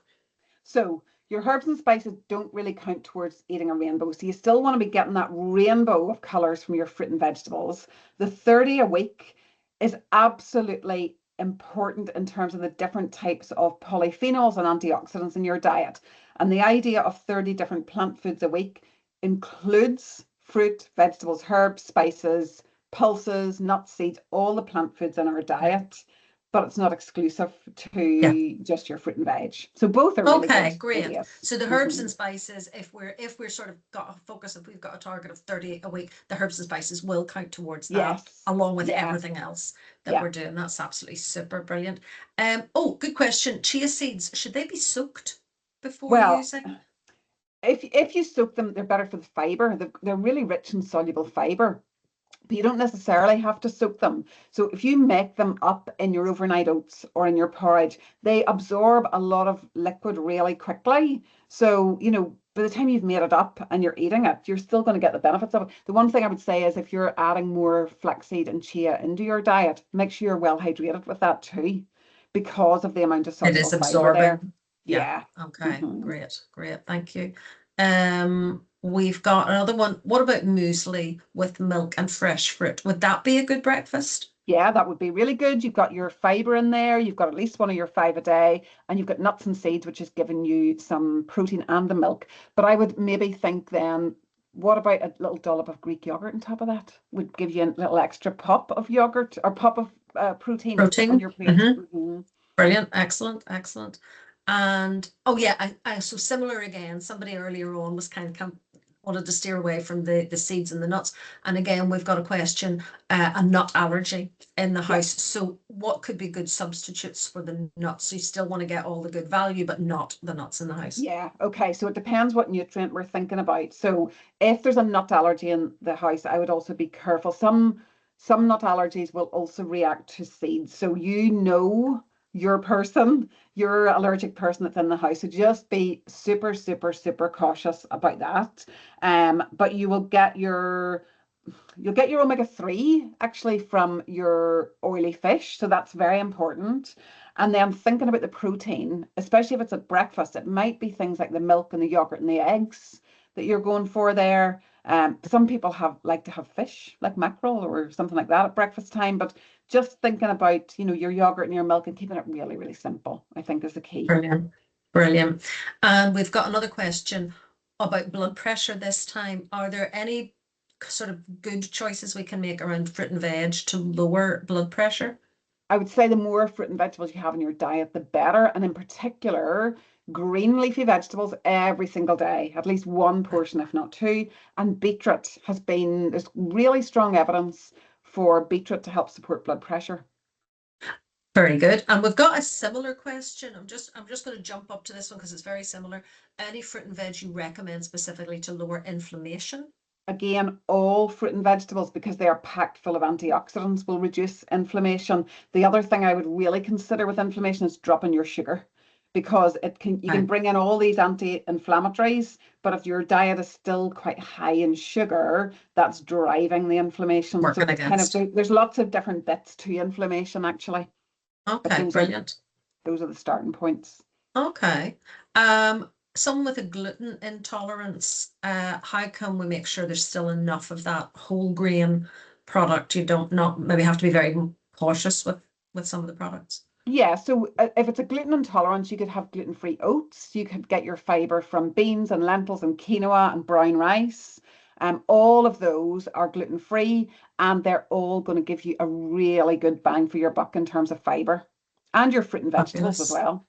So your herbs and spices don't really count towards eating a rainbow. So you still want to be getting that rainbow of colors from your fruit and vegetables. The 30 a week is absolutely important in terms of the different types of polyphenols and antioxidants in your diet. And the idea of 30 different plant foods a week includes fruit, vegetables, herbs, spices, pulses, nuts, seeds, all the plant foods in our diet. But it's not exclusive to just your fruit and veg. So both are really good. Great. Ideas. So the herbs and spices, if we're sort of got a focus, if we've got a target of 30 a week, the herbs and spices will count towards that, along with everything else that we're doing. That's absolutely super brilliant. Good question. Chia seeds, should they be soaked before using? If you soak them, they're better for the fiber. They're really rich in soluble fiber. But you don't necessarily have to soak them. So if you make them up in your overnight oats or in your porridge, they absorb a lot of liquid really quickly. So, by the time you've made it up and you're eating it, you're still going to get the benefits of it. The one thing I would say is if you're adding more flaxseed and chia into your diet, make sure you're well hydrated with that too, because of the amount of soluble fiber there. Yeah. Okay. Great. Thank you. We've got another one. What about muesli with milk and fresh fruit? Would that be a good breakfast? Yeah, that would be really good. You've got your fiber in there. You've got at least 1 of your 5 a day, and you've got nuts and seeds, which is giving you some protein and the milk. But I would maybe think then, what about a little dollop of Greek yogurt on top of that? Would give you a little extra pop of yogurt or pop of protein on your plate. Brilliant. Excellent. And so similar again, somebody earlier on was kind of wanted to steer away from the seeds and the nuts. And again, we've got a question, a nut allergy in the house. So what could be good substitutes for the nuts? So you still want to get all the good value, but not the nuts in the house. Yeah, okay. So it depends what nutrient we're thinking about. So if there's a nut allergy in the house, I would also be careful. Some nut allergies will also react to seeds. So you know your person, your allergic person that's in the house. So just be super, super, super cautious about that. But you'll get your omega-3 actually from your oily fish. So that's very important. And then thinking about the protein, especially if it's at breakfast, it might be things like the milk and the yogurt and the eggs that you're going for there. Some people like to have fish, like mackerel or something like that at breakfast time. But just thinking about, your yogurt and your milk and keeping it really, really simple, I think is the key. Brilliant. Brilliant. And we've got another question about blood pressure this time. Are there any sort of good choices we can make around fruit and veg to lower blood pressure? I would say the more fruit and vegetables you have in your diet, the better. And in particular, green leafy vegetables every single day, at least one portion, if not two. And beetroot there's really strong evidence for beetroot to help support blood pressure. Very good. And we've got a similar question. I'm just going to jump up to this one because it's very similar. Any fruit and veg you recommend specifically to lower inflammation? Again, all fruit and vegetables, because they are packed full of antioxidants, will reduce inflammation. The other thing I would really consider with inflammation is dropping your sugar, because you can bring in all these anti-inflammatories, but if your diet is still quite high in sugar, that's driving the inflammation. So it's there's lots of different bits to inflammation actually. Okay, brilliant. Those are the starting points. Okay. Someone with a gluten intolerance, how can we make sure there's still enough of that whole grain product? You don't not maybe have to be very cautious with some of the products. Yeah, so if it's a gluten intolerance, you could have gluten-free oats. You could get your fiber from beans and lentils and quinoa and brown rice. All of those are gluten-free, and they're all going to give you a really good bang for your buck in terms of fiber, and your fruit and vegetables as well.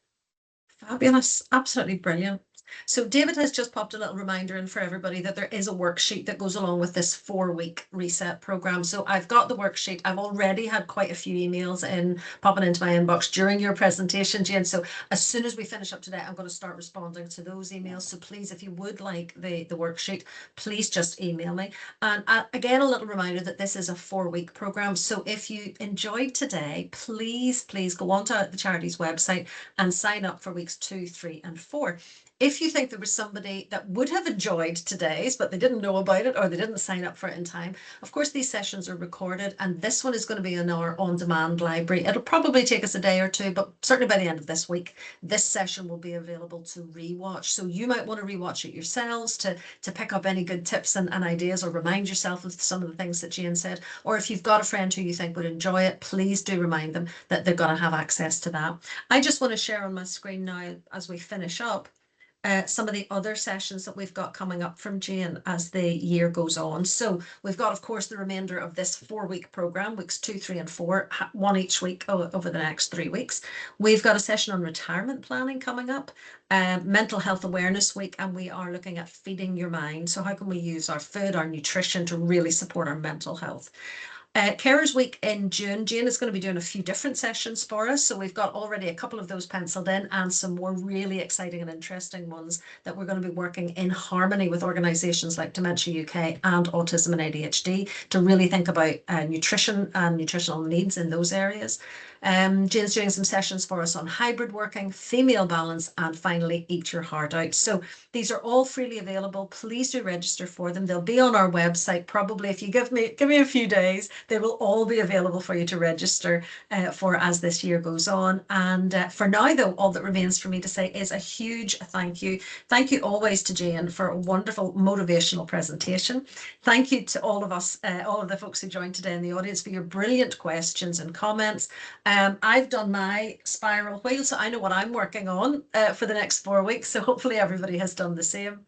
Fabulous. Absolutely brilliant. So David has just popped a little reminder in for everybody that there is a worksheet that goes along with this 4-week reset program. So I've got the worksheet. I've already had quite a few emails in popping into my inbox during your presentation, Jane. So as soon as we finish up today, I'm going to start responding to those emails. So please, if you would like the worksheet, please just email me. And again, a little reminder that this is a 4-week program. So if you enjoyed today, please go onto the charity's website and sign up for weeks 2, 3, and 4. If you think there was somebody that would have enjoyed today's, but they didn't know about it or they didn't sign up for it in time, of course, these sessions are recorded and this one is going to be in our on-demand library. It'll probably take us a day or two, but certainly by the end of this week, this session will be available to rewatch. So you might want to rewatch it yourselves to pick up any good tips and ideas, or remind yourself of some of the things that Jane said. Or if you've got a friend who you think would enjoy it, please do remind them that they're going to have access to that. I just want to share on my screen now as we finish up some of the other sessions that we've got coming up from Jane as the year goes on. So we've got, of course, the remainder of this 4-week program, weeks 2, 3, and 4, one each week over the next 3 weeks. We've got a session on retirement planning coming up, mental health awareness week, and we are looking at feeding your mind. So how can we use our food, our nutrition to really support our mental health? Carers Week in June, Jane is going to be doing a few different sessions for us. So we've got already a couple of those penciled in and some more really exciting and interesting ones that we're going to be working in harmony with organisations like Dementia UK and Autism and ADHD to really think about nutrition and nutritional needs in those areas. Jane's doing some sessions for us on hybrid working, female balance, and finally, eat your heart out. So these are all freely available. Please do register for them. They'll be on our website. Probably if you give me a few days, they will all be available for you to register for as this year goes on. And for now, though, all that remains for me to say is a huge thank you. Thank you always to Jane for a wonderful motivational presentation. Thank you to all of us, all of the folks who joined today in the audience for your brilliant questions and comments. I've done my spiral wheel, so I know what I'm working on for the next 4 weeks. So hopefully everybody has done the same.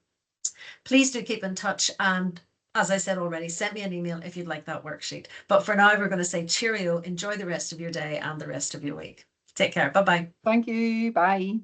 Please do keep in touch. And as I said already, send me an email if you'd like that worksheet. But for now, we're going to say cheerio. Enjoy the rest of your day and the rest of your week. Take care. Bye-bye. Thank you. Bye.